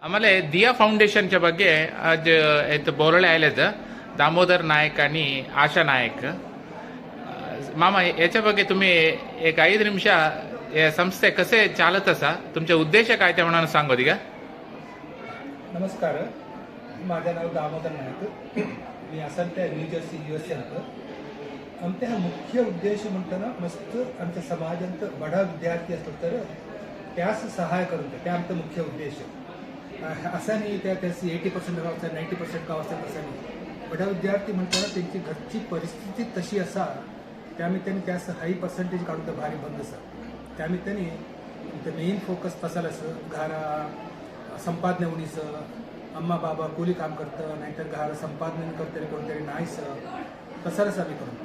ಆಮೇಲೆ ದಿಯಾ ಫೌಂಡೇಶನ್च्या ಬಗ್ಗೆ आज इथं बोलले आलेत दामोदर नायक आणि आशा नायक. मामा याच्या ಬಗ್ಗೆ तुम्ही एक 5 निमिष या संस्थे कसे चालत असा तुमचे उद्देश काय ते म्हणून सांगू दिगा. नमस्कार, माझं नाव दामोदर नायक. मी असंत न्यू जर्सी USA राहतो. आमचा हा मुख्य उद्देश म्हणताना मस्त आमच्या समाजांत बडा विद्यार्थी असतो तर त्यास सहाय करून ते आमचा मुख्य उद्देश. असा नाही त्याची 80% गावचा 90% गाव असतात तसं नाही. बडा विद्यार्थी म्हणताना त्यांची घरची परिस्थिती तशी असा त्यामित्ताने त्यास हाई पर्सेंटेज काढून तर भारी बंद असा. त्यामित्ताने मेन फोकस तसाल असं घरा संपादन होणीचं अम्मा बाबा कोली काम करतं नाहीतर घरा संपादन करतरी कोणतरी नाहीसं तसाच आम्ही करून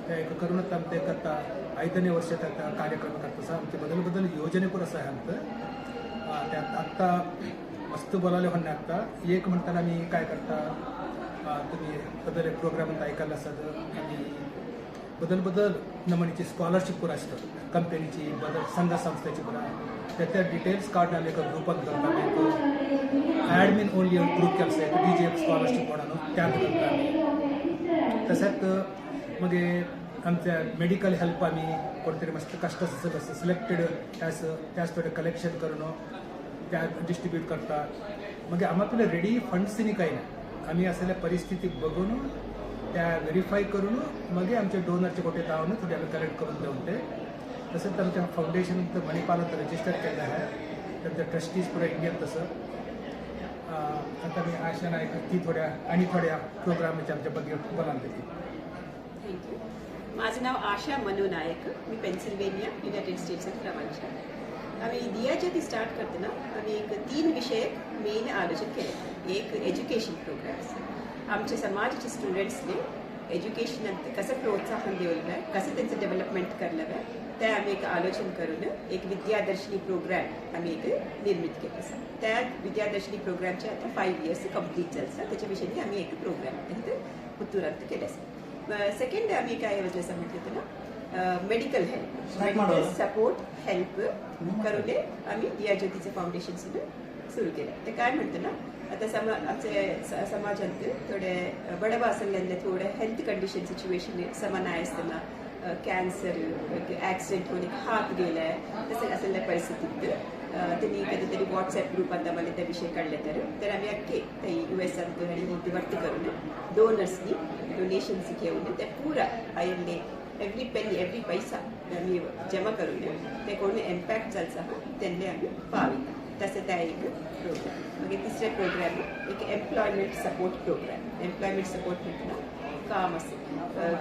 त्या एक करूनच आमचे करता 5 वर्षात आता कार्यक्रम करता असं आमचे बदल योजनेपूर असं आहे आमचं. त्यात आत्ता मस्त बोलायला म्हणणे आत्ता एक म्हणताना आम्ही काय करता तुम्ही बदल एक प्रोग्राम ऐकायला असतात आणि बदल नमनीची स्कॉलरशिप पुरा असतं कंपनीची बदल संघ संस्थेची पुरा त्या डिटेल्स काढून आले का ग्रुपात करता एक ॲडमिन ओनली ग्रुप केलं आहे DGF स्कॉलरशिप म्हणून त्यात करता आम्ही. तसंच मग आमच्या मेडिकल हेल्प आम्ही कोणतरी मस्त कष्ट असं सिलेक्टेड त्याच थोडं कलेक्शन करणं त्या डिस्ट्रीब्यूट करतात. मग आम्हाला रेडी फंड्सनी काही नाही आम्ही असलेल्या परिस्थिती बघून त्या व्हेरीफाय करून मग आमचे डोनरचे कुठे दावून थोडे आम्ही कलेक्ट करून देऊन ते. तसंच आमच्या फाउंडेशन मणिपालात रजिस्टर केलं आहे त्यांचं ट्रस्टीज पुरा इंडियात तसं. आता मी आशा नायक ती थोड्या प्रोग्रामच्या आमच्या बघे बोलायला देते. थँक्यू. माझं नाव आशा मनू नायक. मी Pennsylvania United States of America. आम्ही दियाच्या स्टार्ट करताना आम्ही एक 3 विषय मेन आलोचन केले. एक एज्युकेशन प्रोग्राम्स आमच्या समाजाच्या स्टुडंट्सने एज्युकेशन कसं प्रोत्साहन देवलं आहे कसं त्यांचं डेव्हलपमेंट करलं आहे ते आम्ही एक आलोचन करून एक विद्यादर्शनी प्रोग्राम आम्ही एक निर्मित केलं असं. त्या विद्यादर्शनी प्रोग्रामचे आता 5 इयर्स कंप्लीट झालं त्याच्याविषयी आम्ही एक प्रोग्राम पुतुरांत केलं असं. सेकंड आम्ही काय वजलं असं म्हटलं होतं ना medical help medical support help करून आम्ही दिया ज्योतीचं फाउंडेशन सुरू केलं. ते काय म्हणतं ना आता आमच्या समाजात थोडे बडवा असलेल्या थोडं हेल्थ कंडिशन सिच्युएशन समान आहे असताना कॅन्सर ॲक्सिडेंट होऊन हात गेला आहे तसं असलेल्या परिस्थितीत त्यांनी कधीतरी व्हॉट्सॲप ग्रुपात आम्हाला त्या विषय काढले तर आम्ही अख्खे ते US आणि मोठीवरती करून डोनर्सनी डोनेशन्स घेऊन त्या पुरा आयले एव्हरी पेनी एव्हरी पैसा आम्ही जमा करून ते कोण इम्पॅक्ट चालचा त्यांनी आम्ही पाविता तसं त्या एक प्रोग्राम. मग तिसरा प्रोग्राम एक employment support program. Employment support म्हटलं काम असेल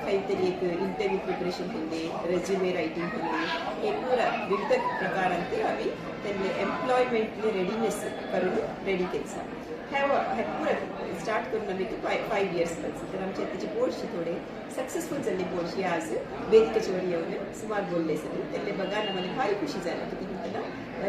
काहीतरी एक इंटरव्ह्यू प्रिपरेशन होते रेझ्युमे रायटिंग होते हे पुरा विविध प्रकारांते आम्ही त्यांनी एम्प्लॉयमेंटले रेडीनेस करून रेडी केलं. ह्या पुरा स्टार्ट करून आम्ही 5 इयर्स तर आमच्या त्याची पोर्शी थोडे सक्सेसफुल झाली पोर्शी आज वेदिकेच्या वर येऊन सुमार बोलले सगळे त्यांनी बघा ना मला फार खुशी झाली की म्हणताना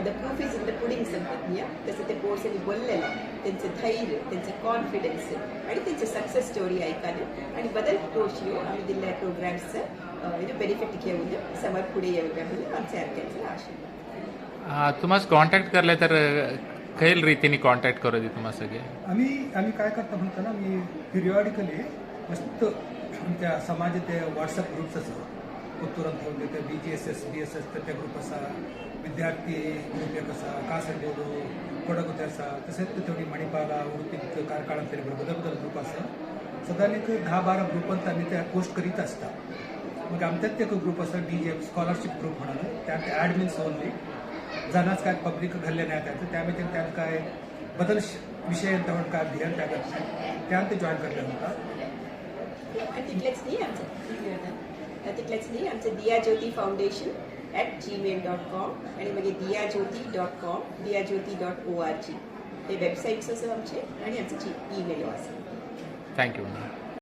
the proof is in the pudding संपत्निया तसं ते पोर्सनी बोललेलं त्यांचं धैर्य त्यांचं कॉन्फिडन्स आणि त्यांचं सक्सेस स्टोरी ऐकायला आणि बदल पोर्शी आम्ही दिलेल्या प्रोग्राम्सचं बेनिफिट घेऊन समोर पुढे येऊ का म्हणून आमच्या अर्ध्यांचं आशा. तुम्हाला कॉन्टॅक्ट करले तर खैल रीतीने कॉन्टॅक्ट करू दे तुम्हाला सगळे. आम्ही काय करतो म्हणताना मी पिरियॉडिकली मस्त आमच्या समाजात व्हॉट्सअप ग्रुप्स असं पुतुरांत ठेवून देते BGSS BSS त्या ग्रुप असा विद्यार्थी ग्रुप एक असा कासरगोडू कोडगुते असा तसेच तेवढी मणिपाला उडपी कारकाळांतले बदल ग्रुप असा सदान एक 10-12 ग्रुपांत आम्ही त्या पोस्ट करीत असता. मग आमच्यात एक ग्रुप असा DGF स्कॉलरशिप ग्रुप म्हणून त्यात ॲडमिन्स ओनली जाणाच काय पब्लिक घडले नाही त्याचं त्यामध्ये त्यात काय बदल विषय त्यावर काय ध्यान टाकत नाही त्यात ते जॉईन करले होता. तिथलेच नाही आमचं दिया ज्योती फाउंडेशन @gmail.com आणि मग diyajyoti.com diyajyoti.org हे वेबसाईट्स असं आमचे आणि आमचं ईमेल असेल. थँक्यू.